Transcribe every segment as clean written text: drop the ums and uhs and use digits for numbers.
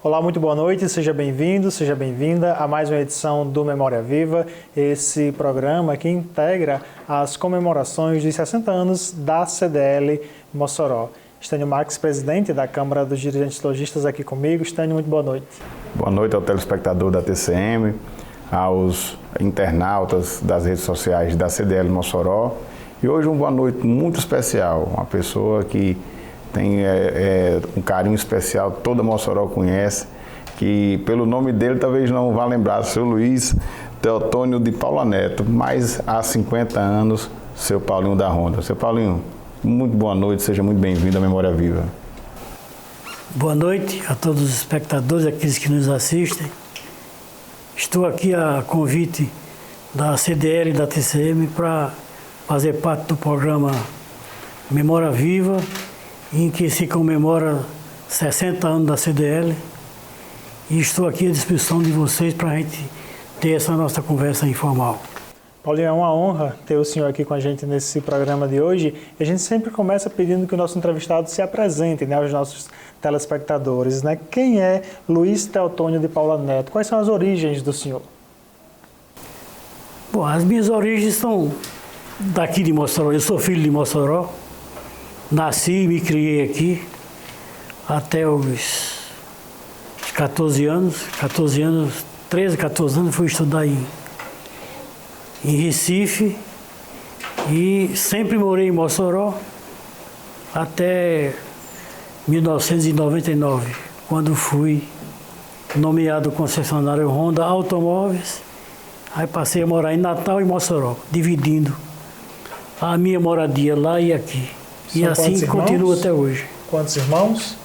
Olá, muito boa noite, seja bem-vindo, seja bem-vinda a mais uma edição do Memória Viva, esse programa que integra as comemorações dos 60 anos da CDL Mossoró. Estênio Marques, presidente da Câmara dos Dirigentes Lojistas, aqui comigo. Estênio, muito boa noite. Boa noite ao telespectador da TCM, aos internautas das redes sociais da CDL Mossoró. E hoje uma boa noite muito especial, uma pessoa que tem um carinho especial, toda Mossoró conhece, que pelo nome dele talvez não vá lembrar, seu Luiz Teotônio de Paula Neto, mas há 50 anos, seu Paulinho da Ronda. Seu Paulinho, muito boa noite, seja muito bem-vindo à Memória Viva. Boa noite a todos os espectadores, aqueles que nos assistem. Estou aqui a convite da CDL e da TCM para fazer parte do programa Memória Viva, em que se comemora 60 anos da CDL, e estou aqui à disposição de vocês para a gente ter essa nossa conversa informal. Paulinho, é uma honra ter o senhor aqui com a gente nesse programa de hoje. E a gente sempre começa pedindo que o nosso entrevistado se apresente, né, aos nossos telespectadores. Né? Quem é Luiz Teotônio de Paula Neto? Quais são as origens do senhor? Bom, as minhas origens são daqui de Mossoró. Eu sou filho de Mossoró. Nasci e me criei aqui até os 14 anos. 13, 14 anos, fui estudar em Recife e sempre morei em Mossoró até 1999, quando fui nomeado concessionário Honda Automóveis. Aí passei a morar em Natal e Mossoró, dividindo a minha moradia lá e aqui. E assim continua até hoje. Quantos irmãos?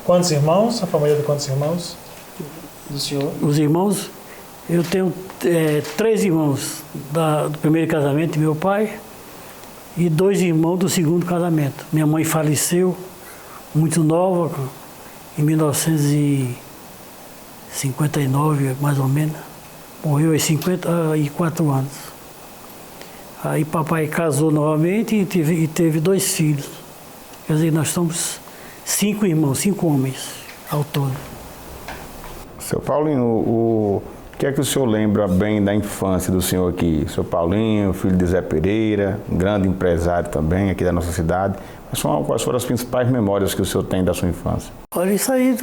Quantos irmãos? A família de quantos irmãos do senhor? Os irmãos, eu tenho 3 irmãos do primeiro casamento, meu pai, e 2 irmãos do segundo casamento. Minha mãe faleceu muito nova, em 1959, mais ou menos. Morreu aos 54 anos. Aí papai casou novamente e teve 2 filhos. Quer dizer, nós somos 5 irmãos, 5 homens ao todo. Seu Paulinho, o que é que o senhor lembra bem da infância do senhor aqui? Seu Paulinho, filho de Zé Pereira, um grande empresário também aqui da nossa cidade. Quais foram as principais memórias que o senhor tem da sua infância? Olha, isso aí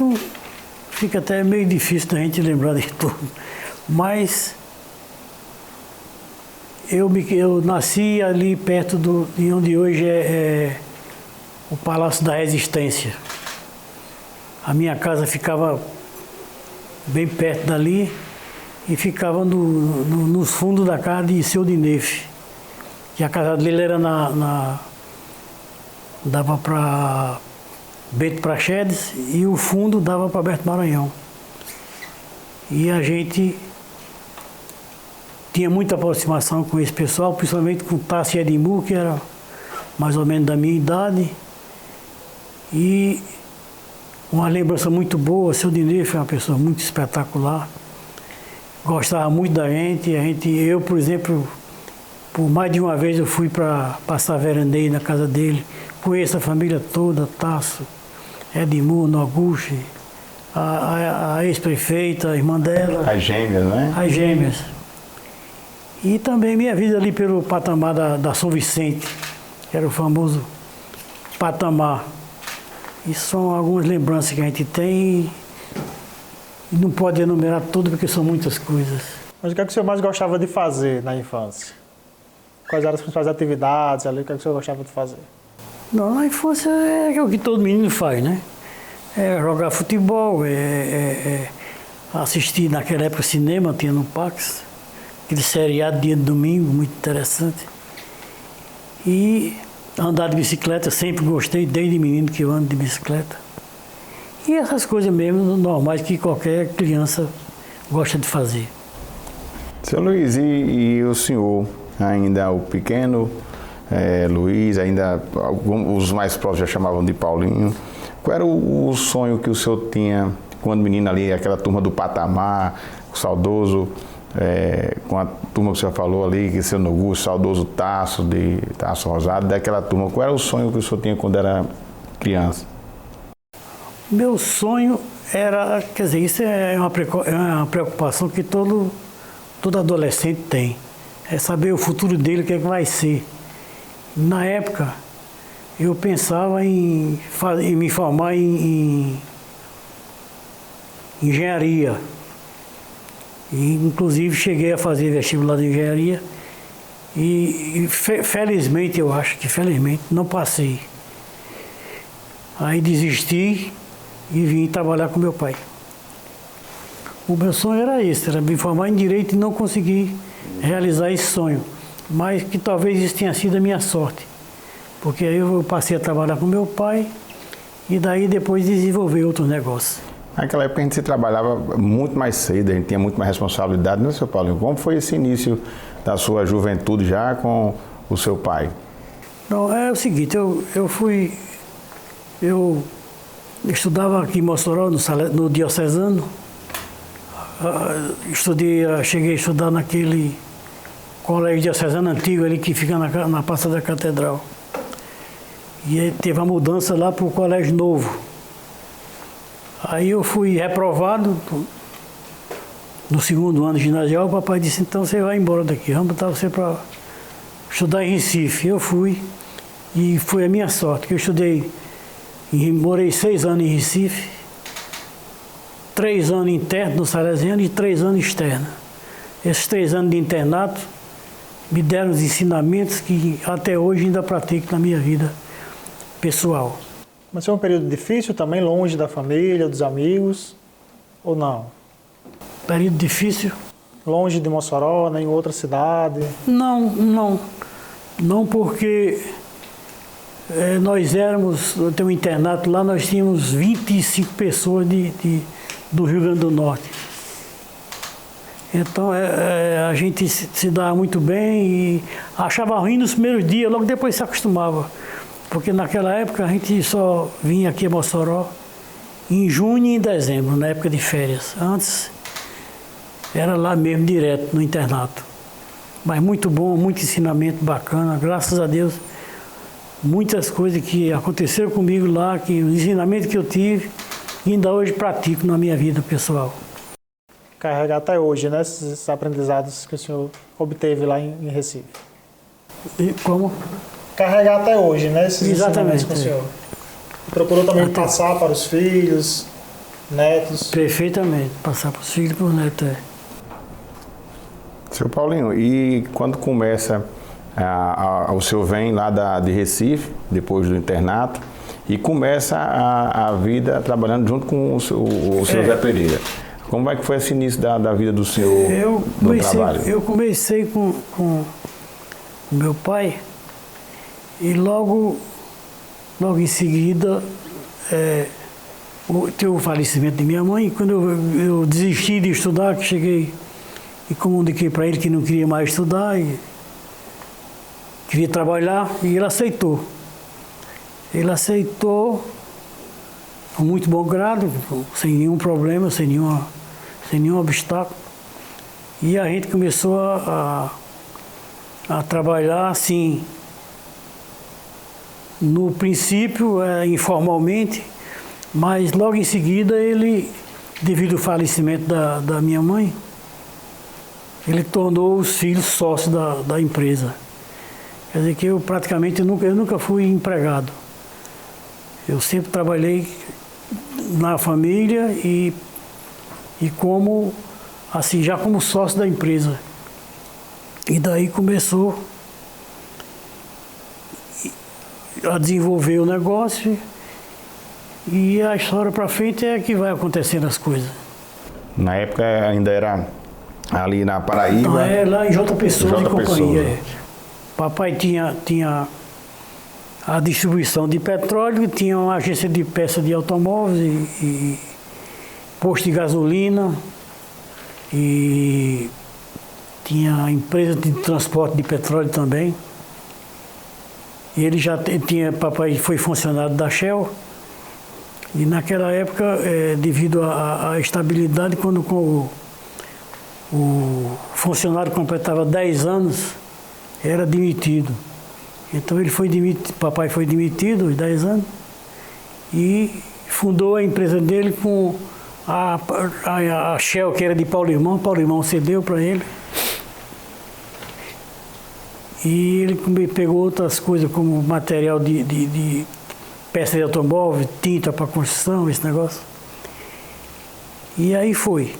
fica até meio difícil da gente lembrar de tudo. Mas eu nasci ali perto de onde hoje é o Palácio da Resistência. A minha casa ficava bem perto dali e ficava nos fundos da casa de Seu Dinefe. E a casa dele era dava para Bento Praxedes e o fundo dava para Alberto Maranhão. E a gente tinha muita aproximação com esse pessoal, principalmente com Tassi Edimur, que era mais ou menos da minha idade. E uma lembrança muito boa, Seu Dinefe foi uma pessoa muito espetacular. Gostava muito da gente. Eu, por exemplo, por mais de uma vez eu fui para passar veraneio na casa dele. Conheço a família toda, Tasso, Edimur, Noguchi, a ex-prefeita, a irmã dela. As gêmeas, né? As gêmeas. E também minha vida ali pelo patamar da São Vicente, que era o famoso patamar. Isso são algumas lembranças que a gente tem e não pode enumerar tudo porque são muitas coisas. Mas o que é que o senhor mais gostava de fazer na infância? Quais eram as principais atividades ali? O que é que o senhor gostava de fazer? Não, na infância é o que todo menino faz, né? É jogar futebol, assistir naquela época cinema, tinha no Pax, aquele seriado dia de domingo, muito interessante. E andar de bicicleta, sempre gostei, desde menino que eu ando de bicicleta. E essas coisas mesmo normais que qualquer criança gosta de fazer. Seu Luiz, e o senhor, ainda o pequeno Luiz, ainda os mais próximos já chamavam de Paulinho, qual era o sonho que o senhor tinha quando menino ali, aquela turma do patamar, o saudoso, com a turma que o senhor falou ali, que seu Noguchi, saudoso Tasso Rosado, daquela turma, qual era o sonho que o senhor tinha quando era criança? Meu sonho era, quer dizer, isso é uma preocupação que todo adolescente tem. É saber o futuro dele, o que é que vai ser. Na época, eu pensava em me formar em engenharia. E, inclusive, cheguei a fazer vestibular de engenharia e felizmente, eu acho que felizmente, não passei. Aí desisti e vim trabalhar com meu pai. O meu sonho era esse, era me formar em Direito e não consegui realizar esse sonho. Mas que talvez isso tenha sido a minha sorte. Porque aí eu passei a trabalhar com meu pai e daí depois desenvolver outros negócios. Naquela época a gente se trabalhava muito mais cedo, a gente tinha muito mais responsabilidade, né, seu Paulinho? Como foi esse início da sua juventude já com o seu pai? Não, é o seguinte, eu estudava aqui em Mossoró, no Diocesano. Cheguei a estudar naquele colégio diocesano antigo ali que fica na Praça da Catedral. E aí teve a mudança lá para o colégio novo. Aí eu fui reprovado no segundo ano ginasial. O papai disse, então você vai embora daqui, vamos botar você para estudar em Recife. Eu fui e foi a minha sorte, que eu estudei, morei 6 anos em Recife, 3 anos interno no Salesiano e 3 anos externo. Esses 3 anos de internato me deram os ensinamentos que até hoje ainda pratico na minha vida pessoal. Mas foi um período difícil também, longe da família, dos amigos, ou não? Período difícil? Longe de Mossoró, nem em outra cidade? Não porque nós tem um internato lá, nós tínhamos 25 pessoas do Rio Grande do Norte. Então a gente se dava muito bem e achava ruim nos primeiros dias, logo depois se acostumava. Porque naquela época a gente só vinha aqui a Mossoró em junho e em dezembro, na época de férias. Antes era lá mesmo, direto, no internato. Mas muito bom, muito ensinamento bacana, graças a Deus. Muitas coisas que aconteceram comigo lá, que os ensinamentos que eu tive, ainda hoje pratico na minha vida pessoal. Carregar até hoje, né, esses aprendizados que o senhor obteve lá em Recife. E como? Carregar até hoje, né, esses Exatamente, ensinamentos que o senhor procurou também passar para os filhos, netos. Perfeitamente, passar para os filhos e para os netos. Seu Paulinho, e quando começa, o senhor vem lá de Recife, depois do internato, e começa a vida trabalhando junto com o seu Zé Pereira. Como é que foi esse início da vida do senhor no trabalho? Eu comecei com meu pai e logo em seguida teve o falecimento de minha mãe. Quando eu desisti de estudar, que cheguei e comuniquei para ele que não queria mais estudar e queria trabalhar, e ele aceitou. Ele aceitou com muito bom grado, sem nenhum problema, sem nenhum obstáculo. E a gente começou a trabalhar assim, no princípio, informalmente, mas logo em seguida ele, devido ao falecimento da minha mãe, ele tornou os filhos sócios da empresa. Quer dizer que eu praticamente nunca fui empregado. Eu sempre trabalhei na família e como, assim, já como sócio da empresa. E daí começou a desenvolver o negócio e a história para frente é que vai acontecendo as coisas. Na época ainda era ali na Paraíba? Não, lá em J. Pessoa e Companhia. Papai tinha a distribuição de petróleo, tinha uma agência de peças de automóveis e posto de gasolina e tinha empresa de transporte de petróleo também. E ele já papai foi funcionário da Shell e naquela época, devido à estabilidade, quando o funcionário completava 10 anos, era demitido. Então ele foi demitido, papai foi demitido aos 10 anos e fundou a empresa dele com a Shell, que era de Paulo Irmão cedeu para ele. E ele pegou outras coisas, como material de peça de automóvel, tinta para construção, esse negócio. E aí foi.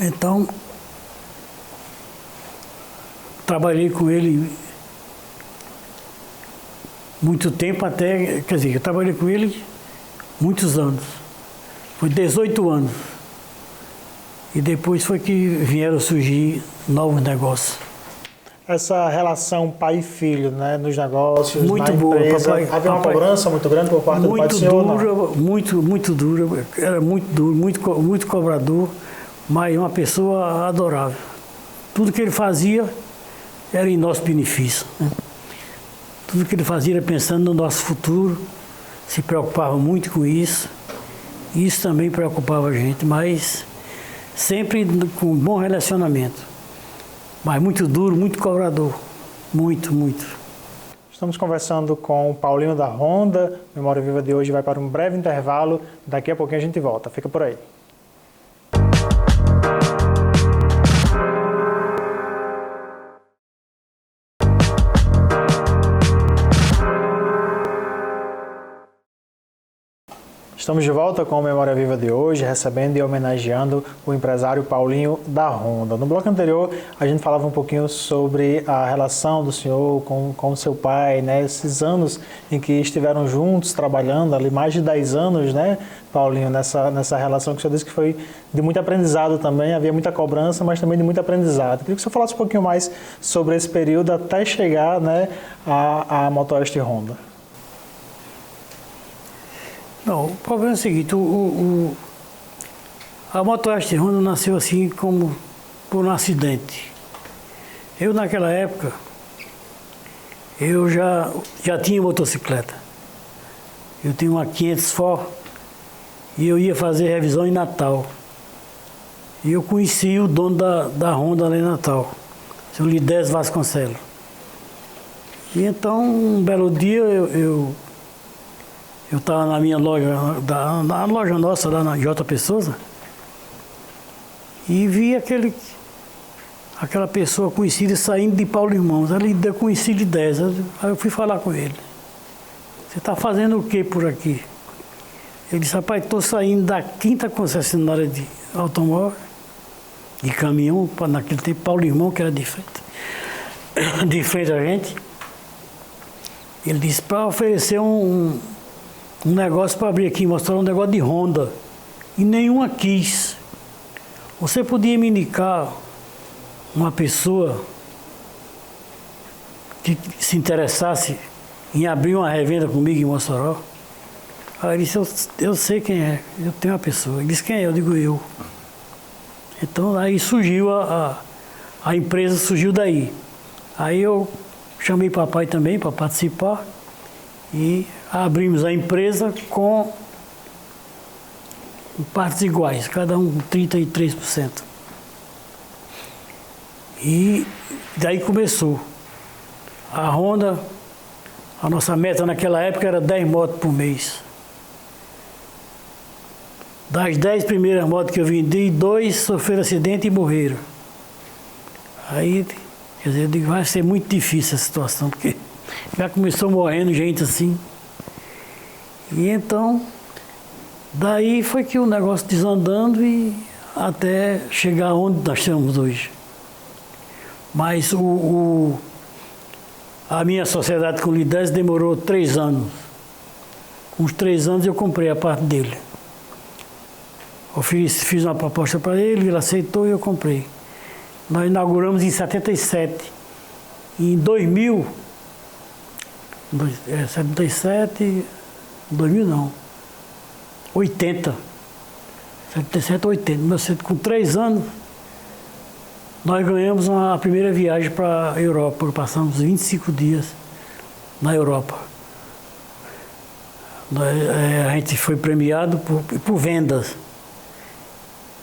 Então, trabalhei com ele muito tempo até, quer dizer, eu trabalhei com ele muitos anos. Foi 18 anos. E depois foi que vieram surgir novos negócios. Essa relação pai e filho, né, nos negócios, muito na boa, empresa, papai, havia uma cobrança muito grande por parte do pai do senhor? Muito dura, era muito duro, muito cobrador, mas uma pessoa adorável. Tudo que ele fazia era em nosso benefício, né? Tudo que ele fazia era pensando no nosso futuro, se preocupava muito com isso. Isso também preocupava a gente, mas sempre com um bom relacionamento. Mas muito duro, muito cobrador. Muito. Estamos conversando com o Paulinho da Honda. Memória Viva de hoje vai para um breve intervalo. Daqui a pouquinho a gente volta. Fica por aí. Estamos de volta com a Memória Viva de hoje, recebendo e homenageando o empresário Paulinho da Honda. No bloco anterior, a gente falava um pouquinho sobre a relação do senhor com o seu pai, né? Esses anos em que estiveram juntos, trabalhando ali, mais de 10 anos, né, Paulinho, nessa relação que o senhor disse que foi de muito aprendizado também, havia muita cobrança, mas também de muito aprendizado. Queria que o senhor falasse um pouquinho mais sobre esse período até chegar, né, à Motoeste Honda. Não, o problema é o seguinte, a Motoeste Honda nasceu assim como por um acidente. Eu naquela época, eu já tinha motocicleta. Eu tinha uma 500 Ford e eu ia fazer revisão em Natal. E eu conheci o dono da Honda lá em Natal, o seu Lidés Vasconcelos. E então, um belo dia, eu estava na minha loja, na loja nossa, lá na J. Pessoa, e vi aquela pessoa conhecida saindo de Paulo Irmãos. Eu conheci de 10, aí eu fui falar com ele. Você está fazendo o que por aqui? Ele disse, rapaz, estou saindo da 5ª concessionária de automóvel, de caminhão, naquele tempo, Paulo Irmão, que era de frente a gente. Ele disse, para oferecer um negócio para abrir aqui, mostrar um negócio de Honda. E nenhuma quis. Você podia me indicar uma pessoa que se interessasse em abrir uma revenda comigo em Mossoró? Aí ele disse, eu sei quem é, eu tenho uma pessoa. Ele disse, quem é? Eu digo, eu. Então aí surgiu a empresa, surgiu daí. Aí eu chamei papai também para participar e abrimos a empresa com partes iguais, cada um 33%. E daí começou. A Honda, a nossa meta naquela época era 10 motos por mês. Das 10 primeiras motos que eu vendi, 2 sofreram acidente e morreram. Aí, quer dizer, eu digo, vai ser muito difícil a situação, porque já começou morrendo gente assim. E então, daí foi que o negócio desandando e até chegar onde nós estamos hoje. Mas a minha sociedade com o Lidés demorou 3 anos. Com os 3 anos eu comprei a parte dele. Eu fiz uma proposta para ele, ele aceitou e eu comprei. Nós inauguramos em 77. Em 2000, 80. 77, 80. Com 3 anos, nós ganhamos a primeira viagem para a Europa. Passamos 25 dias na Europa. A gente foi premiado por vendas.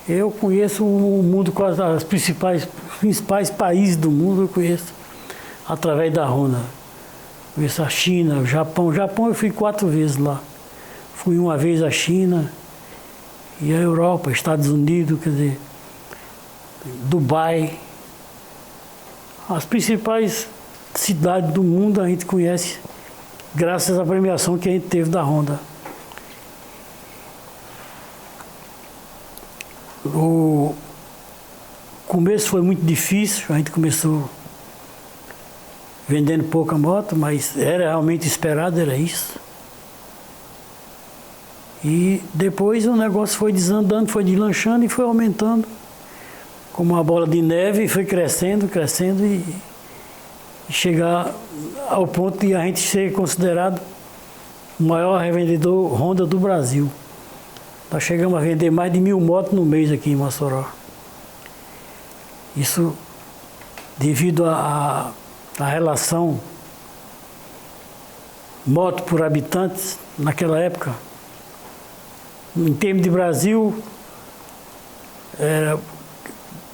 Eu conheço o mundo, quase os principais países do mundo eu conheço através da Honda. Conheço a China, o Japão. O Japão eu fui 4 vezes lá. Fui uma vez à China e à Europa, Estados Unidos, quer dizer, Dubai. As principais cidades do mundo a gente conhece graças à premiação que a gente teve da Honda. O começo foi muito difícil, a gente começou vendendo pouca moto, mas era realmente esperado, era isso. E depois o negócio foi desandando, foi deslanchando e foi aumentando como uma bola de neve, e foi crescendo, crescendo e chegar ao ponto de a gente ser considerado o maior revendedor Honda do Brasil. Nós chegamos a vender mais de 1000 motos no mês aqui em Mossoró. Isso devido à relação moto por habitantes naquela época. Em termos de Brasil,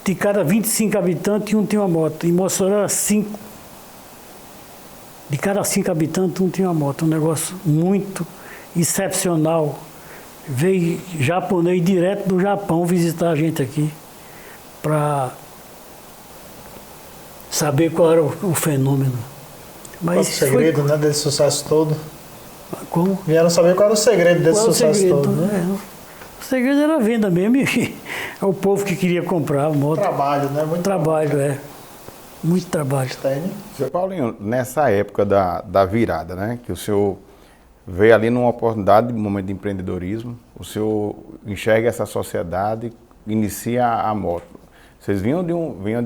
de cada 25 habitantes, um tinha uma moto. Em Mossoró era 5. De cada 5 habitantes, um tinha uma moto. Um negócio muito excepcional. Veio japonês direto do Japão visitar a gente aqui para saber qual era o fenômeno. Mas qual o segredo, né, desse sucesso todo? Como? Vieram saber qual era o segredo desse sucesso todo, né? O segredo era a venda mesmo, e é o povo que queria comprar a moto. Trabalho, né? Muito trabalho, muito trabalho. Seu Paulinho, nessa época da virada, né, que o senhor veio ali numa oportunidade, um momento de empreendedorismo, o senhor enxerga essa sociedade, inicia a moto. Vocês vinham de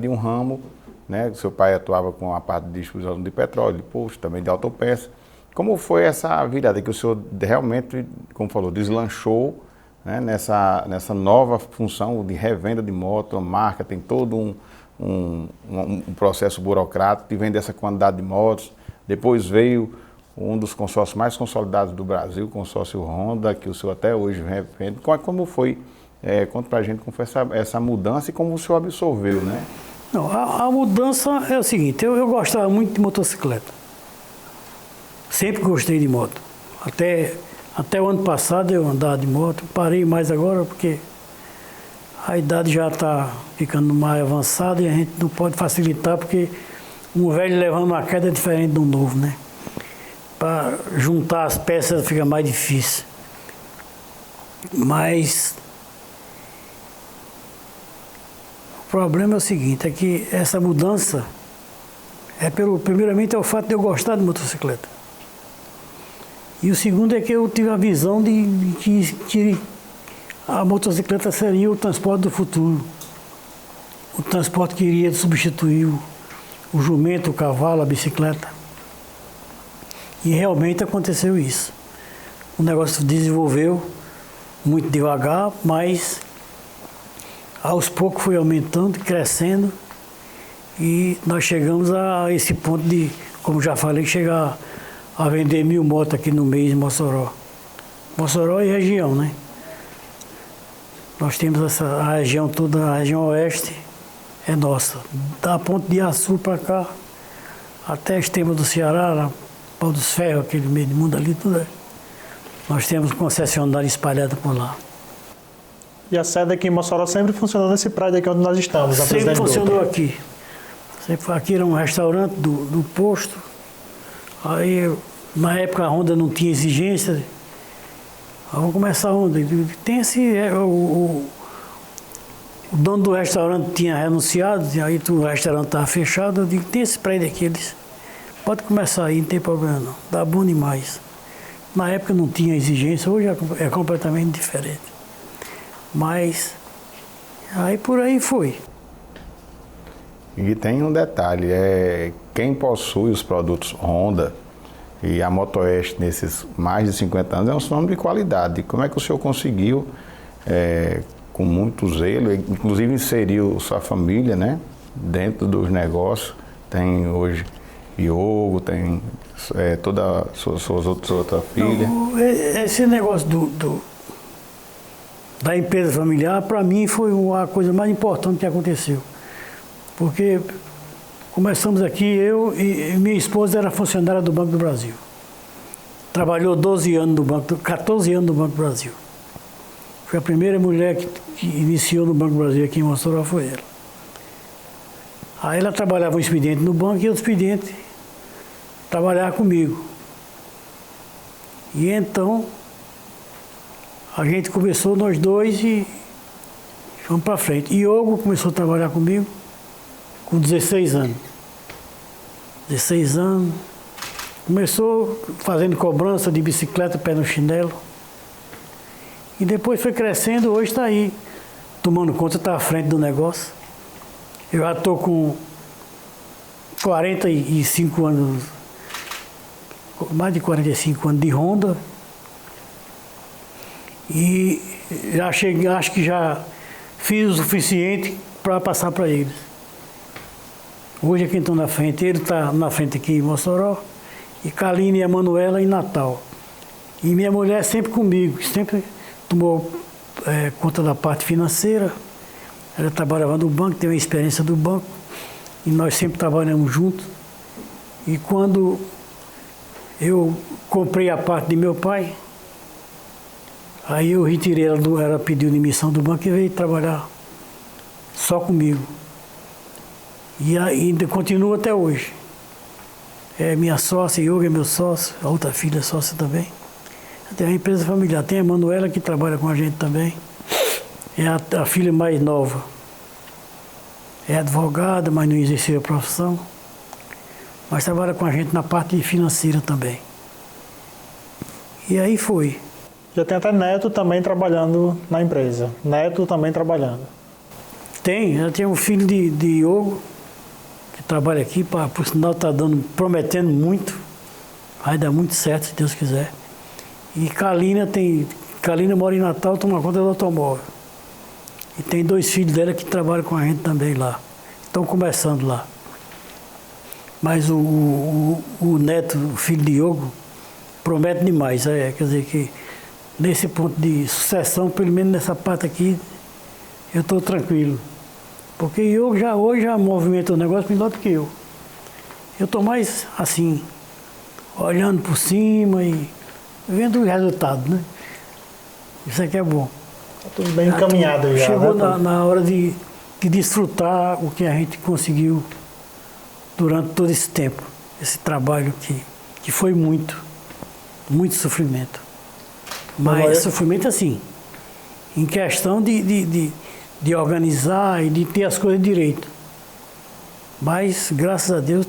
um ramo, né, que seu pai atuava com a parte de distribuição de petróleo, de posto, também de autopeça. Como foi essa virada que o senhor realmente, como falou, deslanchou, né, nessa nova função de revenda de moto, a marca tem todo um processo burocrático de vender essa quantidade de motos. Depois veio um dos consórcios mais consolidados do Brasil, o consórcio Honda, que o senhor até hoje vende. Como foi? Conta pra gente como foi essa mudança e como o senhor absorveu, né? Não, a mudança é o seguinte, eu gostava muito de motocicleta. Sempre gostei de moto. Até o ano passado eu andava de moto, parei mais agora porque a idade já está ficando mais avançada e a gente não pode facilitar porque um velho levando uma queda é diferente de um novo, né? Para juntar as peças fica mais difícil. Mas o problema é o seguinte, é que essa mudança primeiramente é o fato de eu gostar de motocicleta. E o segundo é que eu tive a visão de que a motocicleta seria o transporte do futuro. O transporte que iria substituir o jumento, o cavalo, a bicicleta. E realmente aconteceu isso. O negócio se desenvolveu muito devagar, mas aos poucos foi aumentando, crescendo. E nós chegamos a esse ponto de, como já falei, chegar a vender 1000 motos aqui no mês em Mossoró. Mossoró e região, né? Nós temos a região toda, a região oeste é nossa. Da Ponte de Açu para cá, até Extrema do Ceará, Pau dos Ferros, aquele meio de mundo ali, tudo é. Nós temos concessionária espalhada por lá. E a sede aqui em Mossoró sempre funcionou nesse prédio aqui onde nós estamos? Sempre funcionou aqui. Aqui era um restaurante do posto. Aí, na época, a Honda não tinha exigência. Vamos começar a Honda. Tem o dono do restaurante tinha renunciado, aí o restaurante estava fechado. Eu digo, tem esse prédio aqui. Eles, pode começar aí, não tem problema não. Dá bom demais. Na época não tinha exigência, hoje é completamente diferente. Mas, aí por aí foi. E tem um detalhe, quem possui os produtos Honda e a Motoeste nesses mais de 50 anos é um sinônimo de qualidade. Como é que o senhor conseguiu, com muito zelo, inclusive inseriu sua família, né, dentro dos negócios? Tem hoje Iogo, tem toda a sua outra filha. Não, esse negócio da empresa familiar, para mim, foi a coisa mais importante que aconteceu. Porque começamos aqui, eu e minha esposa era funcionária do Banco do Brasil. trabalhou 12 anos no Banco, 14 anos no Banco do Brasil. Foi a primeira mulher que iniciou no Banco do Brasil aqui em Mossoró, foi ela. Aí ela trabalhava um expediente no banco e outro expediente trabalhava comigo. E então, a gente começou nós dois e fomos para frente. E Hugo começou a trabalhar comigo com 16 anos. 16 anos. Começou fazendo cobrança de bicicleta, pé no chinelo. E depois foi crescendo, hoje está aí, tomando conta, está à frente do negócio. Eu já estou com 45 anos, mais de 45 anos de Honda. E já cheguei, acho que já fiz o suficiente para passar para eles. Hoje é quem está na frente, ele está na frente aqui em Mossoró, e Kaline e a Manuela em Natal. E minha mulher sempre comigo, sempre tomou conta da parte financeira. Ela trabalhava no banco, tem uma experiência do banco, e nós sempre trabalhamos juntos. E quando eu comprei a parte de meu pai, aí eu retirei ela, ela pediu demissão do banco e veio trabalhar só comigo. E ainda continua até hoje. É minha sócia, Yoga é meu sócio, a outra filha é sócia também. Tem a empresa familiar, tem a Manuela que trabalha com a gente também. É a filha mais nova. É advogada, mas não exerceu a profissão. Mas trabalha com a gente na parte financeira também. E aí foi. Já tem até neto também trabalhando na empresa. Neto também trabalhando. Tem, já tem um filho de Iogo, que trabalha aqui, por sinal está prometendo muito. Vai dar muito certo, se Deus quiser. E Kaline mora em Natal, toma conta do automóvel. E tem 2 filhos dela que trabalham com a gente também lá. Estão começando lá. Mas o neto, o filho de Iogo, promete demais. Quer dizer que nesse ponto de sucessão, pelo menos nessa parte aqui, eu estou tranquilo. Porque Iogo hoje já movimenta o negócio melhor do que eu. Eu estou mais assim, olhando por cima e vendo o resultado, né? Isso aqui é bom. Está tudo bem encaminhado já. Chegou né? na hora de desfrutar o que a gente conseguiu durante todo esse tempo. Esse trabalho que foi muito sofrimento. Mas sofrimento assim, em questão de organizar e de ter as coisas direito. Mas, graças a Deus,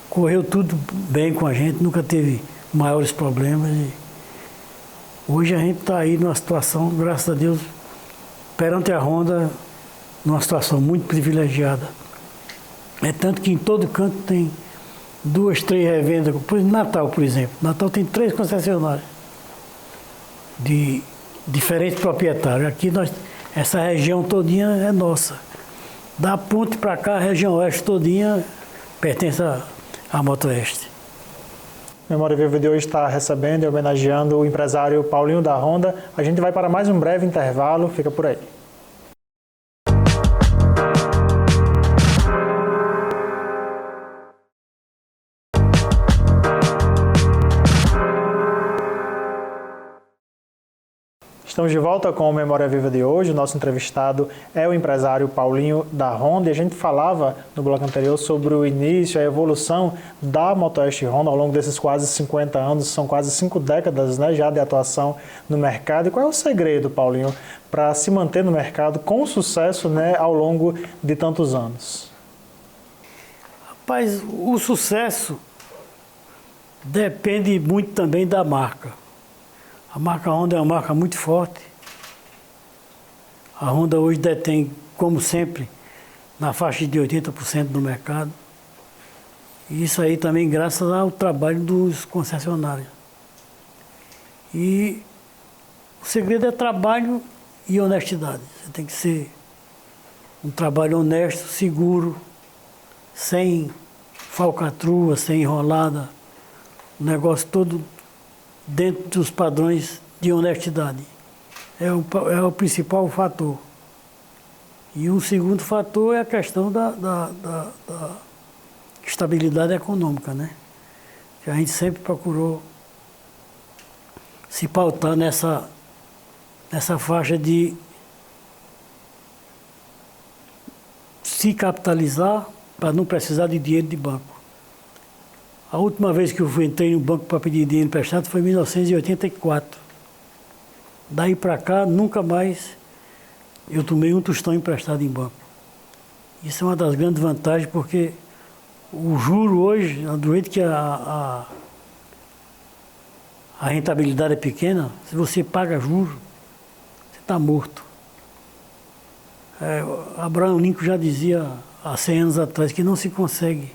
correu tudo bem com a gente, nunca teve maiores problemas. E hoje a gente está aí numa situação, graças a Deus, perante a Honda, numa situação muito privilegiada. É tanto que em todo canto tem 2, 3 revendas. Por exemplo, Natal, por exemplo. Natal tem 3 concessionários de diferentes proprietários. Aqui essa região todinha é nossa. Da ponte para cá, a região oeste todinha pertence à Motoeste. Memória Viva de hoje está recebendo e homenageando o empresário Paulinho da Honda. A gente vai para mais um breve intervalo, fica por aí. Estamos de volta com o Memória Viva de hoje. O nosso entrevistado é o empresário Paulinho da Honda. E a gente falava no bloco anterior sobre o início, a evolução da Motoeste Honda ao longo desses quase 50 anos. São quase 5 décadas, né, já de atuação no mercado. E qual é o segredo, Paulinho, para se manter no mercado com sucesso, né, ao longo de tantos anos? Rapaz, o sucesso depende muito também da marca. A marca Honda é uma marca muito forte. A Honda hoje detém, como sempre, na faixa de 80% do mercado. E isso aí também graças ao trabalho dos concessionários. E o segredo é trabalho e honestidade. Você tem que ser um trabalho honesto, seguro, sem falcatrua, sem enrolada. O negócio todo dentro dos padrões de honestidade. É o principal fator. E o segundo fator é a questão da estabilidade econômica, né? Que a gente sempre procurou se pautar nessa faixa de se capitalizar para não precisar de dinheiro de banco. A última vez que eu entrei no banco para pedir dinheiro emprestado foi em 1984. Daí para cá, nunca mais eu tomei um tostão emprestado em banco. Isso é uma das grandes vantagens, porque o juro hoje, do jeito que a rentabilidade é pequena, se você paga juros, você está morto. Abraham Lincoln já dizia há 100 anos atrás que não se consegue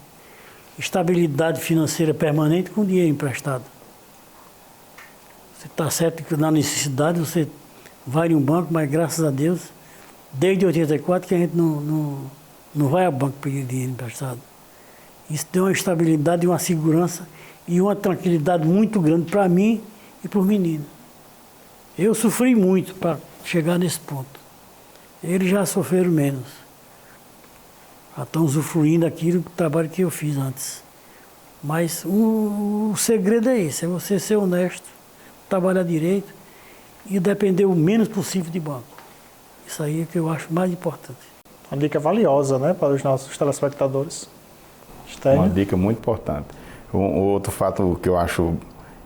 estabilidade financeira permanente com dinheiro emprestado. Você está certo que na necessidade você vai em um banco, mas graças a Deus, desde 84 que a gente não vai ao banco pedir dinheiro emprestado. Isso deu uma estabilidade, uma segurança e uma tranquilidade muito grande para mim e para os meninos. Eu sofri muito para chegar nesse ponto. Eles já sofreram menos. Já estão usufruindo daquilo do trabalho que eu fiz antes. Mas o segredo é esse, é você ser honesto, trabalhar direito e depender o menos possível de banco. Isso aí é que eu acho mais importante. Uma dica valiosa, né, para os nossos telespectadores. Uma dica muito importante. Outro fato que eu acho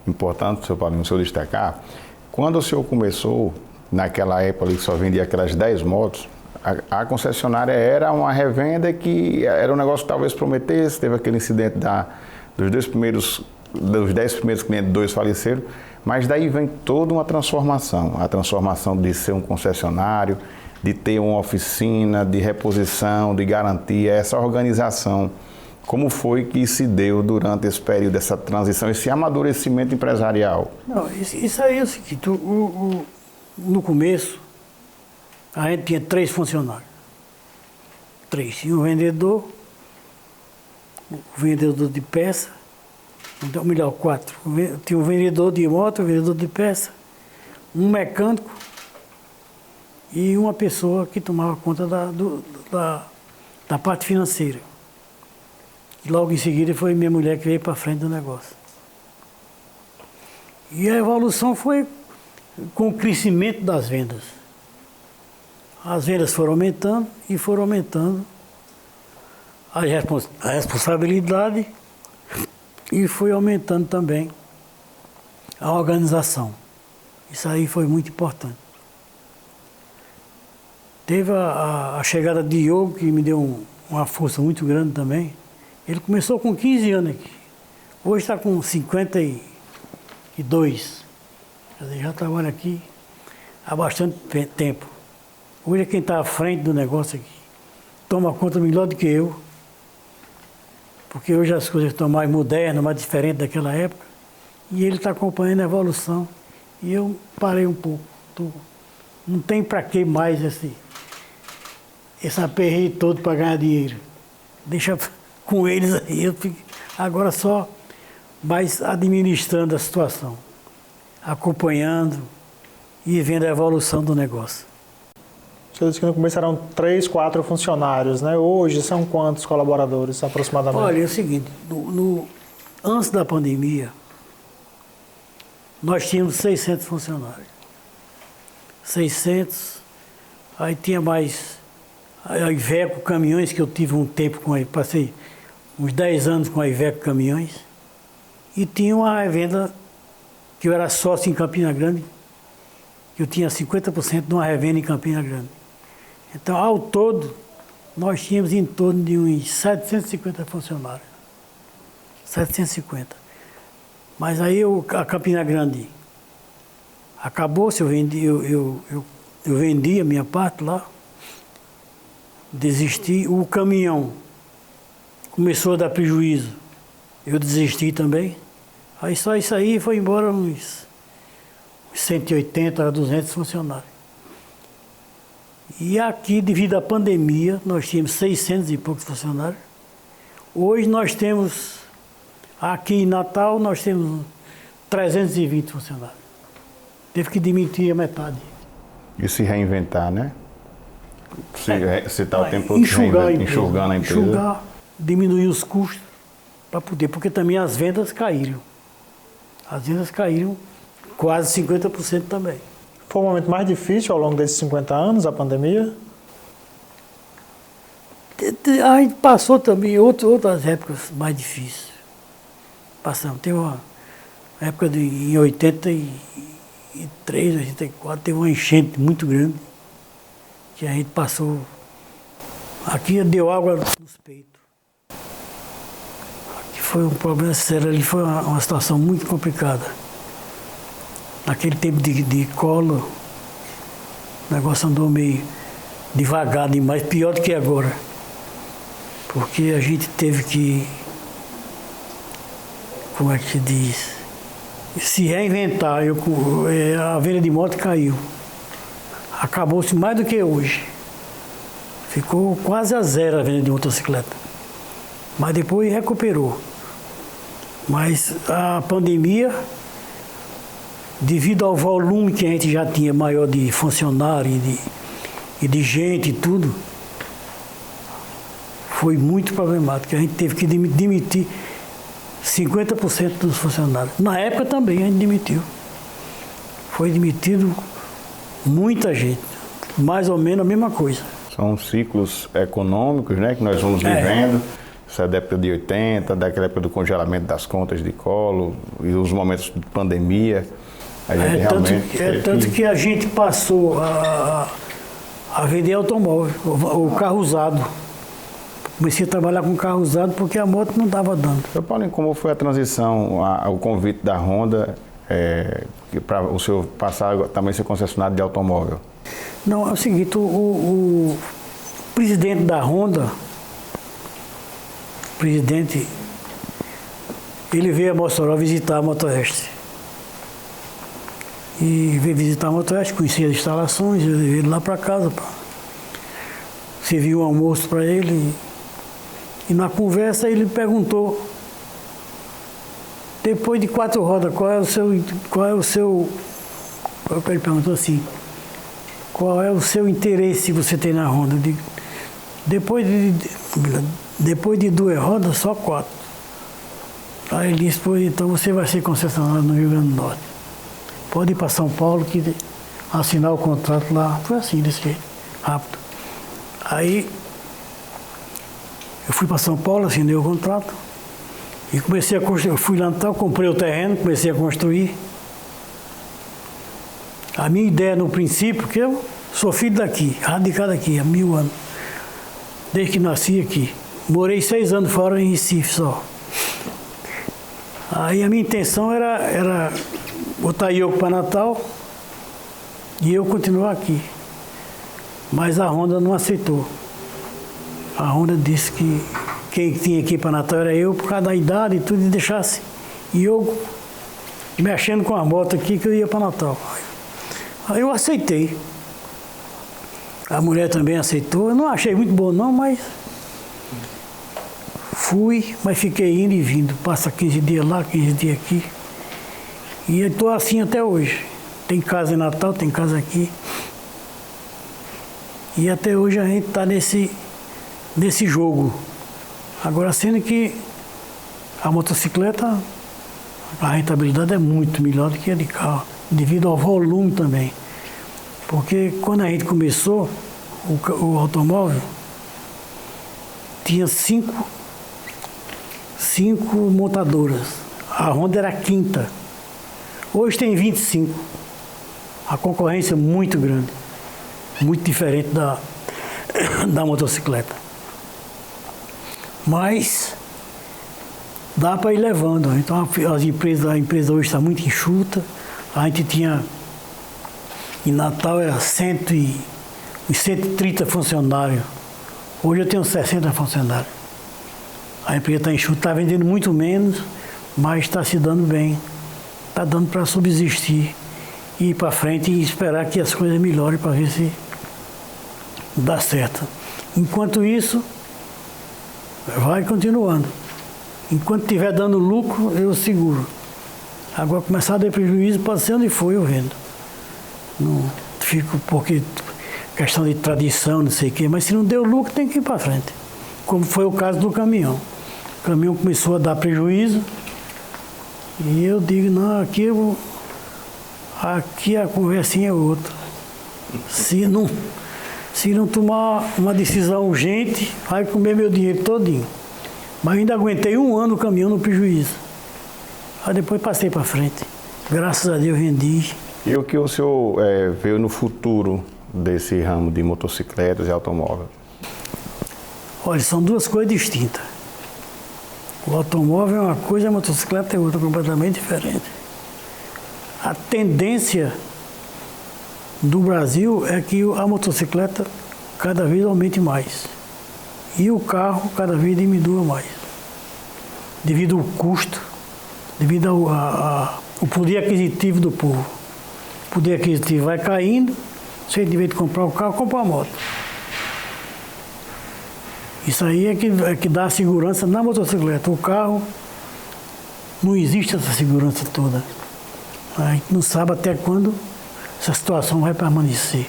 importante, seu Paulinho, o senhor destacar, quando o senhor começou, naquela época ali que só vendia aquelas 10 motos, a concessionária era uma revenda que era um negócio que talvez prometesse, teve aquele incidente dos 10 primeiros clientes, 2 faleceram, mas daí vem toda uma transformação, a transformação de ser um concessionário, de ter uma oficina, de reposição, de garantia, essa organização. Como foi que se deu durante esse período, essa transição, esse amadurecimento empresarial? Não, isso aí é o seguinte, no começo, a gente tinha 3 funcionários. 3. Tinha um vendedor, o vendedor de peça, então, melhor, 4. Tinha um vendedor de moto, um vendedor de peça, um mecânico e uma pessoa que tomava conta da parte financeira. E logo em seguida foi minha mulher que veio para frente do negócio. E a evolução foi com o crescimento das vendas. As vendas foram aumentando e foram aumentando a responsabilidade e foi aumentando também a organização. Isso aí foi muito importante. Teve a chegada de Diogo, que me deu uma força muito grande também. Ele começou com 15 anos aqui. Hoje está com 52. Quer dizer, já trabalha aqui há bastante tempo. Hoje é quem está à frente do negócio aqui. Toma conta melhor do que eu. Porque hoje as coisas estão mais modernas, mais diferentes daquela época. E ele está acompanhando a evolução. E eu parei um pouco. Não tem para que mais esse aperreio todo para ganhar dinheiro. Deixa com eles aí. Eu fico agora só mais administrando a situação. Acompanhando e vendo a evolução do negócio. Você disse que no começo eram 3, 4 funcionários, né? Hoje são quantos colaboradores aproximadamente? Olha, é o seguinte, antes da pandemia, nós tínhamos 600 funcionários. 600, aí tinha mais a Iveco Caminhões, que eu tive um tempo com ele, passei uns 10 anos com a Iveco Caminhões, e tinha uma revenda que eu era sócio em Campina Grande, que eu tinha 50% de uma revenda em Campina Grande. Então, ao todo, nós tínhamos em torno de uns 750 funcionários. 750. Mas aí a Campina Grande acabou-se, eu vendi a minha parte lá, desisti. O caminhão começou a dar prejuízo, eu desisti também. Aí só isso aí foi embora uns 180 a 200 funcionários. E aqui, devido à pandemia, nós tínhamos 600 e poucos funcionários. Hoje nós temos, aqui em Natal, nós temos 320 funcionários. Teve que demitir a metade. E se reinventar, né? Você está o tempo todo enxugando a empresa. Enxugar, diminuir os custos para poder, porque também as vendas caíram. As vendas caíram quase 50% também. Foi o momento mais difícil ao longo desses 50 anos, a pandemia? A gente passou também outras épocas mais difíceis. Passamos. Teve uma época em 83, 84, teve uma enchente muito grande, que a gente passou. Aqui deu água nos peitos. Aqui foi um problema sério, ali foi uma situação muito complicada. Naquele tempo de colo, o negócio andou meio devagar demais, pior do que agora. Porque a gente teve que, como é que se diz, se reinventar. A venda de moto caiu. Acabou-se mais do que hoje. Ficou quase a zero a venda de motocicleta. Mas depois recuperou. Mas a pandemia, devido ao volume que a gente já tinha maior de funcionário e de gente e tudo, foi muito problemático. A gente teve que demitir 50% dos funcionários. Na época também a gente demitiu. Foi demitido muita gente. Mais ou menos a mesma coisa. São ciclos econômicos, né, que nós vamos vivendo. Essa é da época de 80, daquela época do congelamento das contas de colo e os momentos de pandemia. A gente tanto que a gente passou a vender automóvel, o carro usado. Comecei a trabalhar com carro usado porque a moto não estava dando. Seu Paulinho, como foi a transição, o convite da Honda para o senhor passar também ser concessionário de automóvel? Não, é o seguinte, o presidente da Honda, ele veio a Mossoró visitar a Motoeste. E veio visitar a Motoeste, conhecia as instalações, eu levei ele lá para casa, servi um almoço para ele. E na conversa ele perguntou, depois de 4 rodas, ele perguntou assim, qual é o seu interesse que você tem na Honda? Eu digo, depois de 2 rodas, só 4. Aí ele disse, pois então você vai ser concessionário no Rio Grande do Norte. Pode ir para São Paulo que assinar o contrato lá. Foi assim, desse jeito, rápido. Aí eu fui para São Paulo, assinei o contrato e comecei a construir. Eu fui lá no tal, comprei o terreno, comecei a construir. A minha ideia no princípio, que eu sou filho daqui, radicado aqui há 1000 anos, desde que nasci aqui. Morei 6 anos fora em Recife só. Aí a minha intenção era botar eu para Natal e eu continuar aqui. Mas a Honda não aceitou. A Honda disse que quem tinha que ir para Natal era eu, por causa da idade e tudo, e deixasse. E eu mexendo com a moto aqui que eu ia para Natal. Aí eu aceitei. A mulher também aceitou. Eu não achei muito bom não, mas fui, mas fiquei indo e vindo. Passa 15 dias lá, 15 dias aqui. E eu estou assim até hoje. Tem casa em Natal, tem casa aqui. E até hoje a gente está nesse jogo. Agora, sendo que a motocicleta, a rentabilidade é muito melhor do que a de carro, devido ao volume também. Porque quando a gente começou, o automóvel tinha 5 montadoras. A Honda era a 5ª. Hoje tem 25. A concorrência é muito grande. Muito diferente da motocicleta. Mas dá para ir levando. Então a empresa hoje está muito enxuta. A gente tinha, em Natal era 130 funcionários. Hoje eu tenho 60 funcionários. A empresa está enxuta, está vendendo muito menos, mas está se dando bem. Está dando para subsistir, ir para frente e esperar que as coisas melhorem para ver se dá certo. Enquanto isso, vai continuando. Enquanto estiver dando lucro, eu seguro. Agora, começar a dar prejuízo, pode ser onde for, eu vendo. Não fico porque questão de tradição, não sei o quê, mas se não deu lucro, tem que ir para frente. Como foi o caso do caminhão. O caminhão começou a dar prejuízo e eu digo, não, aqui eu Aqui a conversinha é outra. Se não tomar uma decisão urgente, vai comer meu dinheiro todinho. Mas ainda aguentei 1 ano caminhando no prejuízo. Aí depois passei para frente. Graças a Deus vendi. E o que o senhor vê no futuro desse ramo de motocicletas e automóvel? Olha, são 2 coisas distintas. O automóvel é uma coisa, a motocicleta é outra, completamente diferente. A tendência do Brasil é que a motocicleta cada vez aumente mais. E o carro cada vez diminua mais. Devido ao custo, devido ao poder aquisitivo do povo. O poder aquisitivo vai caindo, você, em vez de comprar o carro, compra a moto. Isso aí é que dá segurança na motocicleta. O carro, não existe essa segurança toda. A gente não sabe até quando essa situação vai permanecer.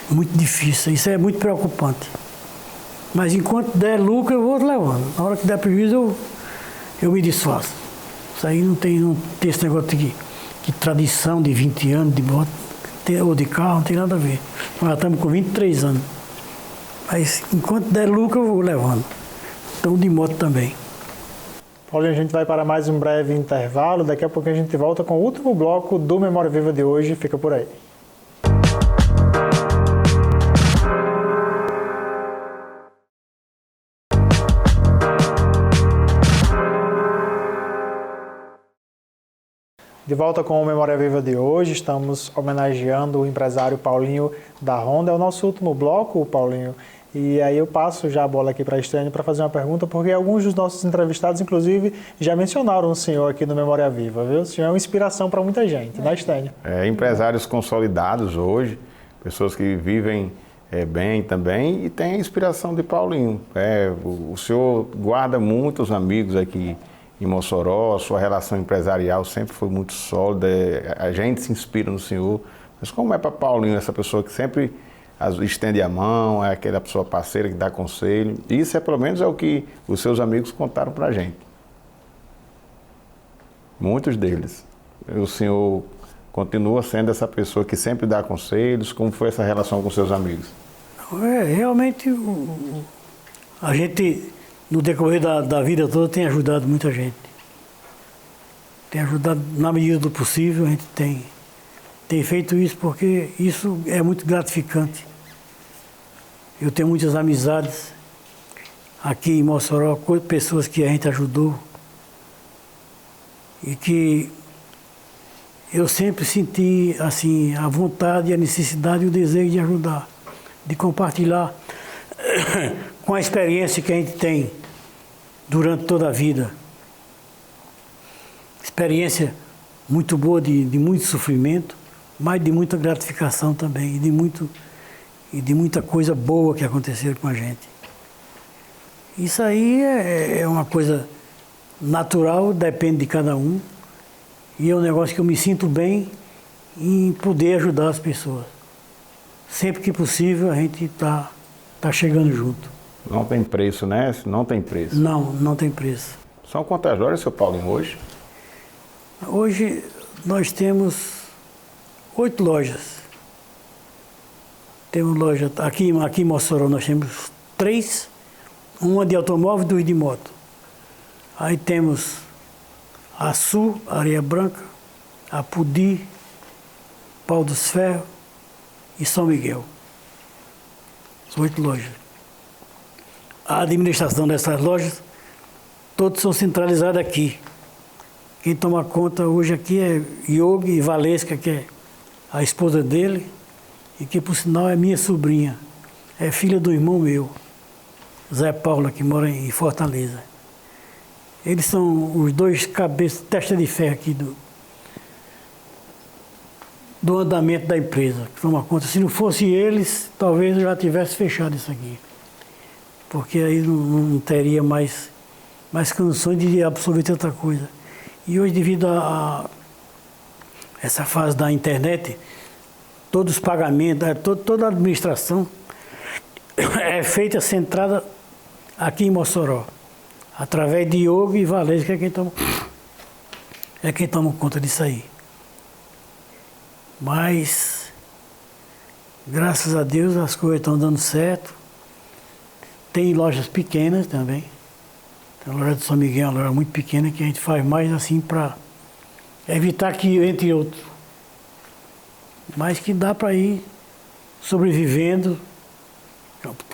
Muito difícil, isso é muito preocupante. Mas enquanto der lucro, eu vou levando. Na hora que der prejuízo, eu me desfaço. Isso aí não tem esse negócio de tradição de 20 anos de moto ou de carro, não tem nada a ver. Nós já estamos com 23 anos. Mas enquanto der lucro, eu vou levando. Então de moto também. Paulinho, a gente vai para mais um breve intervalo. Daqui a pouco a gente volta com o último bloco do Memória Viva de hoje. Fica por aí. De volta com o Memória Viva de hoje, estamos homenageando o empresário Paulinho da Honda. É o nosso último bloco, Paulinho. E aí eu passo já a bola aqui para a Estênio para fazer uma pergunta, porque alguns dos nossos entrevistados, inclusive, já mencionaram o senhor aqui no Memória Viva, viu? O senhor é uma inspiração para muita gente, né, Estênio? Empresários consolidados hoje, pessoas que vivem bem também e tem a inspiração de Paulinho. O senhor guarda muitos amigos aqui em Mossoró, sua relação empresarial sempre foi muito sólida, a gente se inspira no senhor. Mas como é para Paulinho, essa pessoa que sempre estende a mão, é aquela pessoa parceira que dá conselho? Isso pelo menos é o que os seus amigos contaram para a gente. Muitos deles. O senhor continua sendo essa pessoa que sempre dá conselhos? Como foi essa relação com seus amigos? Realmente a gente, no decorrer da vida toda, tem ajudado muita gente. Tem ajudado na medida do possível, a gente tem feito isso porque isso é muito gratificante. Eu tenho muitas amizades aqui em Mossoró, com pessoas que a gente ajudou e que eu sempre senti assim, a vontade, a necessidade e o desejo de ajudar, de compartilhar com a experiência que a gente tem durante toda a vida. Experiência muito boa de muito sofrimento, mas de muita gratificação também, e de muita coisa boa que aconteceu com a gente. Isso aí é uma coisa natural, depende de cada um, e é um negócio que eu me sinto bem em poder ajudar as pessoas. Sempre que possível, a gente está chegando junto. Não tem preço, né? Não tem preço. Não tem preço. São quantas lojas, seu Paulinho, hoje? Hoje nós temos 8 lojas. Temos loja aqui em Mossoró, nós temos 3, uma de automóvel e 2 de moto. Aí temos a Sul, Areia Branca, a Pudi, Pau dos Ferros e São Miguel. São 8 lojas. A administração dessas lojas, todas são centralizadas aqui. Quem toma conta hoje aqui é Yogi Valesca, que é a esposa dele, e que por sinal é minha sobrinha. É filha do irmão meu, Zé Paula, que mora em Fortaleza. Eles são os 2 cabeças, testa de ferro aqui do andamento da empresa, que toma conta. Se não fosse eles, talvez eu já tivesse fechado isso aqui. Porque aí não teria mais condições de absorver tanta coisa. E hoje, devido a essa fase da internet, todos os pagamentos, toda a administração é feita centrada aqui em Mossoró, através de Diogo e Valesca, que é quem toma conta disso aí. Mas, graças a Deus, as coisas estão dando certo. Tem lojas pequenas também. Tem a loja de São Miguel, uma loja muito pequena, que a gente faz mais assim para evitar que, entre outros. Mas que dá para ir sobrevivendo,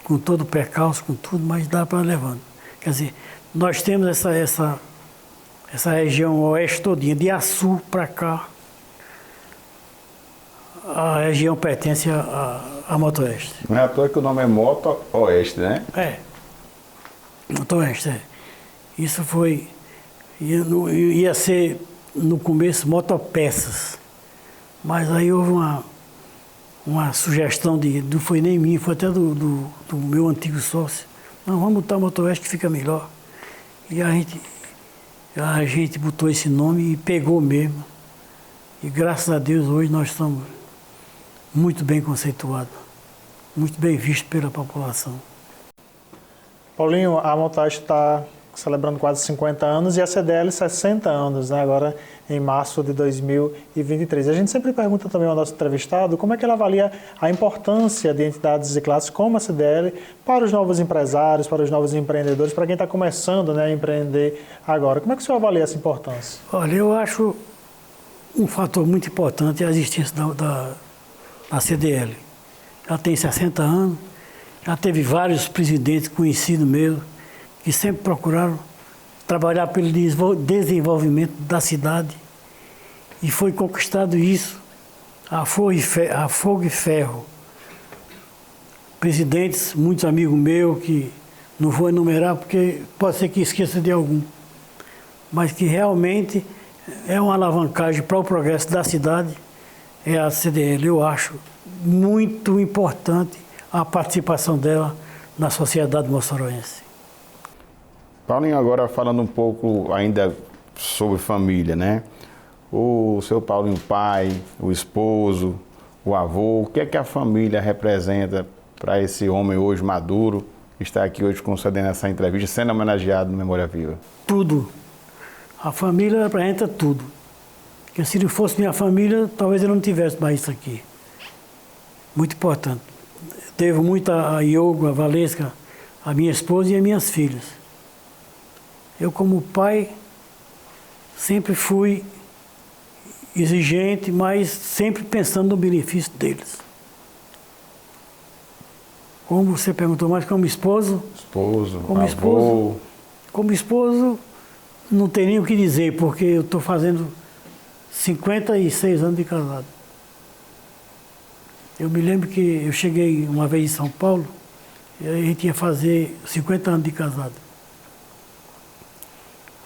com todo o percalço, com tudo, mas dá para levando. Quer dizer, nós temos essa região oeste todinha, de Açu para cá. A região pertence à Moto-Oeste. Não é à toa que o nome é Moto-Oeste, né? É. Moto-Oeste, é. Isso foi... Ia ser, no começo, Motopeças. Mas aí houve uma sugestão não foi nem minha, foi até do meu antigo sócio. Não, vamos botar Moto-Oeste que fica melhor. E a gente botou esse nome e pegou mesmo. E graças a Deus hoje nós estamos muito bem conceituados, muito bem vistos pela população. Paulinho, a Moto-Oeste está celebrando quase 50 anos e a CDL 60 anos, né? Agora em março de 2023. A gente sempre pergunta também ao nosso entrevistado como é que ele avalia a importância de entidades e classes como a CDL para os novos empresários, para os novos empreendedores, para quem está começando, né, a empreender agora. Como é que o senhor avalia essa importância? Olha, eu acho um fator muito importante a existência da CDL. Ela tem 60 anos, já teve vários presidentes conhecidos meus, que sempre procuraram trabalhar pelo desenvolvimento da cidade. E foi conquistado isso, a fogo e ferro. Presidentes, muitos amigos meus, que não vou enumerar porque pode ser que esqueça de algum, mas que realmente é uma alavancagem para o progresso da cidade, é a CDL. Eu acho muito importante a participação dela na sociedade moçoroense. Paulinho, agora falando um pouco ainda sobre família, né? O seu Paulinho pai, o esposo, o avô, o que é que a família representa para esse homem hoje maduro, que está aqui hoje concedendo essa entrevista, sendo homenageado no Memória Viva? Tudo. A família representa tudo. Porque se não fosse minha família, talvez eu não tivesse mais isso aqui. Muito importante. Devo muito a Iogo, a Valesca, a minha esposa e as minhas filhas. Eu, como pai, sempre fui exigente, mas sempre pensando no benefício deles. Como você perguntou, mas como esposo? Como esposo, não tem nem o que dizer, porque eu estou fazendo 56 anos de casado. Eu me lembro que eu cheguei uma vez em São Paulo e a gente ia fazer 50 anos de casado.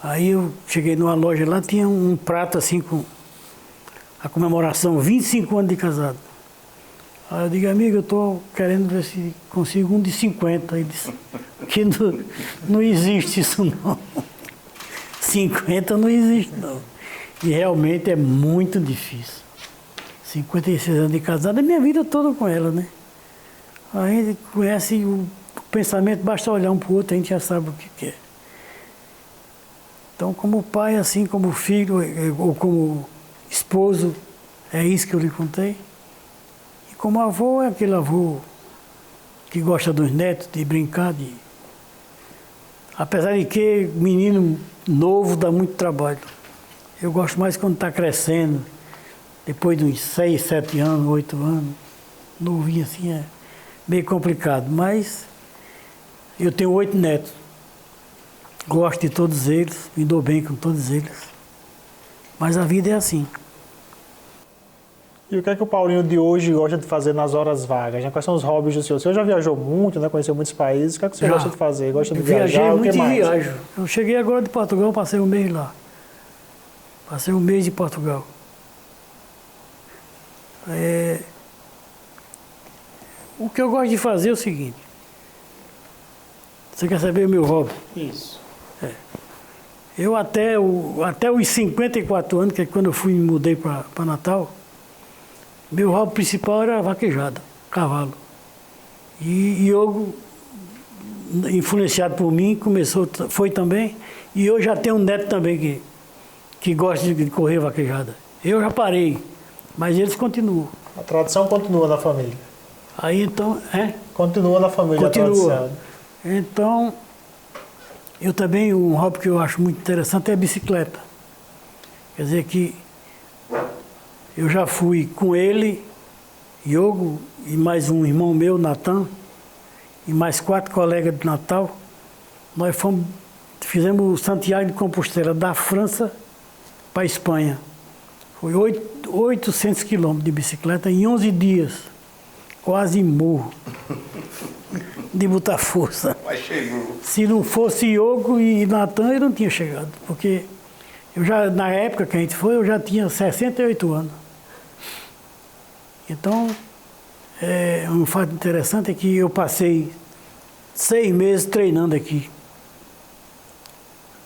Aí eu cheguei numa loja lá, tinha um prato assim com a comemoração 25 anos de casado. Aí eu digo, amigo, eu estou querendo ver se consigo um de 50. Ele disse que não existe isso não. 50 não existe não. E realmente é muito difícil. 56 anos de casado, é minha vida toda com ela, né? A gente conhece o pensamento, basta olhar um para o outro, a gente já sabe o que quer. Então, como pai, assim como filho, ou como esposo, é isso que eu lhe contei. E como avô, é aquele avô que gosta dos netos, de brincar, apesar de que menino novo dá muito trabalho. Eu gosto mais quando está crescendo, depois de uns 6, 7 anos, 8 anos, novinho assim, é meio complicado. Mas eu tenho 8 netos. Gosto de todos eles, me dou bem com todos eles. Mas a vida é assim. E o que é que o Paulinho de hoje gosta de fazer nas horas vagas? Né? Quais são os hobbies do senhor? O senhor já viajou muito, né? Conheceu muitos países. O que é que o senhor gosta de fazer? Gosta de viajar? O que mais? Viajo. Eu cheguei agora de Portugal, passei um mês lá. Passei um mês em Portugal. O que eu gosto de fazer é o seguinte. Você quer saber o meu hobby? Isso. Eu até os 54 anos, que é quando eu me mudei para Natal, meu hobby principal era vaquejada, cavalo. E Iogo, influenciado por mim, foi também. E eu já tenho um neto também que gosta de correr vaquejada. Eu já parei Mas eles continuam. A tradição continua na família. Aí então, Continua na família a continua. tradição. Então, eu também, um hobby que eu acho muito interessante é a bicicleta. Quer dizer que eu já fui com ele, Iogo, e mais um irmão meu, Natan, e mais 4 colegas de Natal. Nós fizemos o Santiago de Compostela, da França para a Espanha. Foi 800 quilômetros de bicicleta em 11 dias. Quase morro. De botar força. Mas chegou. Se não fosse Iogo e Natan, eu não tinha chegado. Porque na época que a gente foi, eu já tinha 68 anos. Então, um fato interessante é que eu passei 6 meses treinando aqui.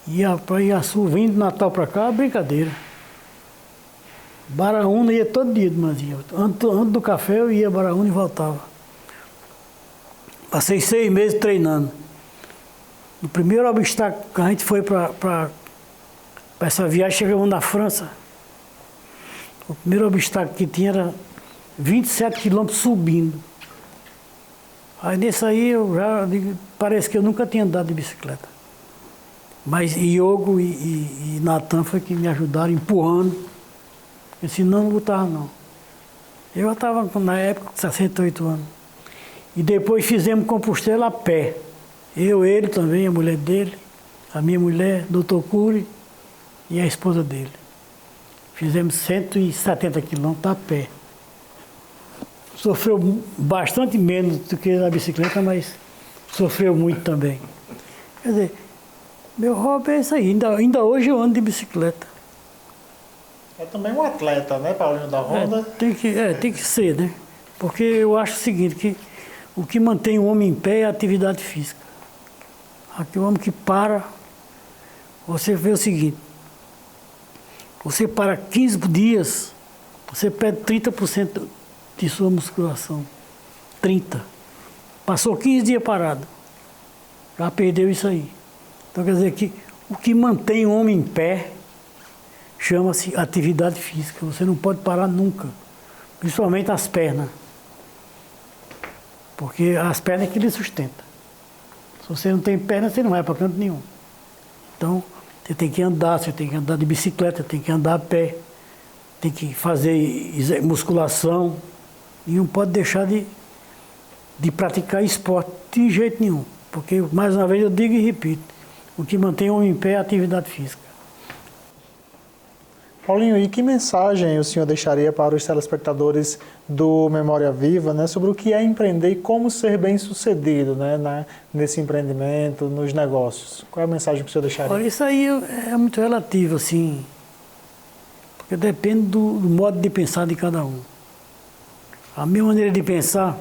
Ia para Iaçu, vindo de Natal para cá, brincadeira. Baraúna ia todo dia de manhã. Antes do café eu ia a Baraúna e voltava. Passei 6 meses treinando. No primeiro obstáculo que a gente foi para essa viagem, chegamos na França. O primeiro obstáculo que tinha era 27 quilômetros subindo. Aí nesse aí eu já parece que eu nunca tinha andado de bicicleta. Mas Iogo e Natan foi que me ajudaram, empurrando. Porque senão não botava não. Eu já estava na época com 68 anos. E depois fizemos Compostela a pé. Eu, ele também, a mulher dele, a minha mulher, Dr. Cury e a esposa dele. Fizemos 170 quilômetros a pé. Sofreu bastante menos do que na bicicleta, mas sofreu muito também. Quer dizer, meu hobby é isso aí. Ainda hoje eu ando de bicicleta. É também um atleta, né, Paulinho da Ronda? Tem que ser, né? Porque eu acho o seguinte, que o que mantém o homem em pé é a atividade física. Aqui o homem que para, você vê o seguinte, você para 15 dias, você perde 30% de sua musculação. 30%. Passou 15 dias parado, já perdeu isso aí. Então quer dizer que o que mantém o homem em pé chama-se atividade física. Você não pode parar nunca, principalmente as pernas. Porque as pernas é que lhe sustentam. Se você não tem perna, você não vai para canto nenhum. Então, você tem que andar de bicicleta, tem que andar a pé, tem que fazer musculação e não pode deixar de praticar esporte de jeito nenhum. Porque, mais uma vez, eu digo e repito, o que mantém o homem em pé é a atividade física. Paulinho, e que mensagem o senhor deixaria para os telespectadores do Memória Viva, né, sobre o que é empreender e como ser bem-sucedido, né, nesse empreendimento, nos negócios? Qual é a mensagem que o senhor deixaria? Olha, isso aí é muito relativo, assim, porque depende do modo de pensar de cada um. A minha maneira de pensar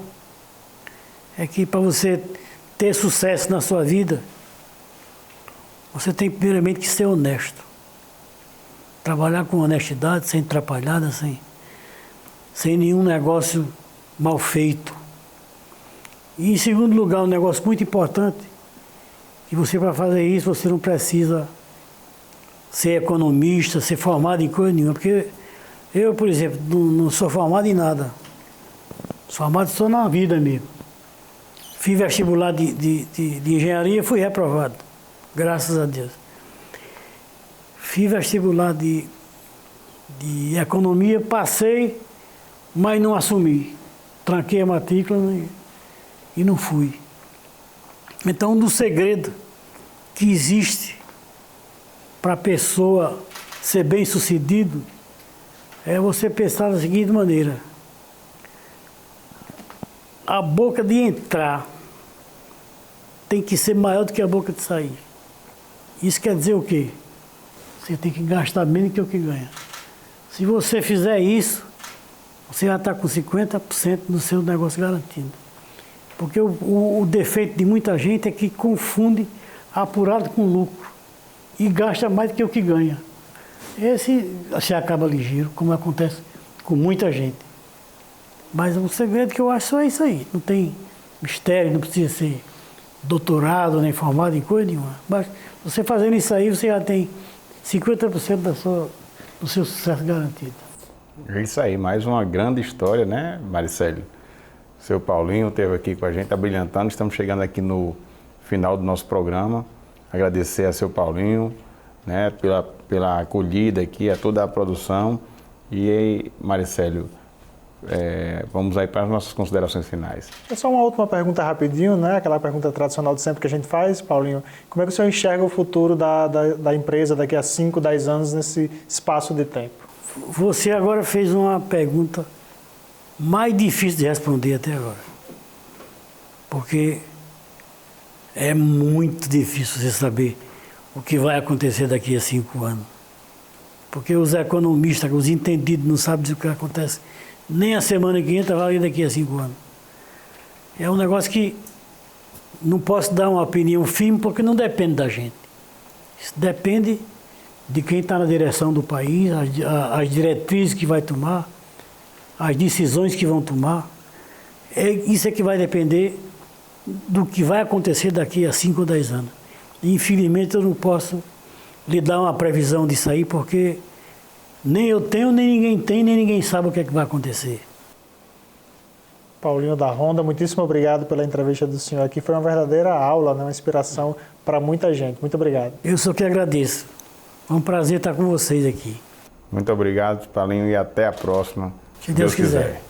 é que para você ter sucesso na sua vida, você tem primeiramente que ser honesto. Trabalhar com honestidade, sem atrapalhada, sem nenhum negócio mal feito. E em segundo lugar, um negócio muito importante, que você para fazer isso, você não precisa ser economista, ser formado em coisa nenhuma, porque eu, por exemplo, não sou formado em nada. Sou formado só na vida mesmo. Fiz vestibular de engenharia e fui reprovado, graças a Deus. Fiz vestibular de economia, passei, mas não assumi. Tranquei a matrícula e não fui. Então, um dos segredos que existe para a pessoa ser bem-sucedido é você pensar da seguinte maneira: a boca de entrar tem que ser maior do que a boca de sair. Isso quer dizer o quê? Você tem que gastar menos que o que ganha. Se você fizer isso, você já está com 50% do seu negócio garantido. Porque o defeito de muita gente é que confunde apurado com lucro e gasta mais do que o que ganha. Esse se acaba ligeiro, como acontece com muita gente. Mas o segredo que eu acho é isso aí. Não tem mistério, não precisa ser doutorado nem formado em coisa nenhuma. Mas você fazendo isso aí, você já tem 50% do seu sucesso garantido. É isso aí, mais uma grande história, né, Maricélio? Seu Paulinho esteve aqui com a gente, abrilhantando. Estamos chegando aqui no final do nosso programa. Agradecer a seu Paulinho, né, pela acolhida aqui, a toda a produção. E aí, Maricélio, vamos aí para as nossas considerações finais. É só uma última pergunta rapidinho, né? Aquela pergunta tradicional de sempre que a gente faz, Paulinho. Como é que o senhor enxerga o futuro da empresa daqui a 5, 10 anos nesse espaço de tempo? Você agora fez uma pergunta mais difícil de responder até agora. Porque é muito difícil você saber o que vai acontecer daqui a 5 anos. Porque os economistas, os entendidos não sabem o que acontece nem a semana que entra, vai daqui a 5 anos. É um negócio que não posso dar uma opinião firme porque não depende da gente. Isso depende de quem está na direção do país, as diretrizes que vai tomar, as decisões que vão tomar. Isso é que vai depender do que vai acontecer daqui a 5 ou 10 anos. Infelizmente eu não posso lhe dar uma previsão disso aí, porque nem eu tenho, nem ninguém tem, nem ninguém sabe o que é que vai acontecer. Paulinho da Ronda, muitíssimo obrigado pela entrevista do senhor aqui. Foi uma verdadeira aula, né? Uma inspiração para muita gente. Muito obrigado. Eu só que agradeço. É um prazer estar com vocês aqui. Muito obrigado, Paulinho, e até a próxima. Se Deus quiser.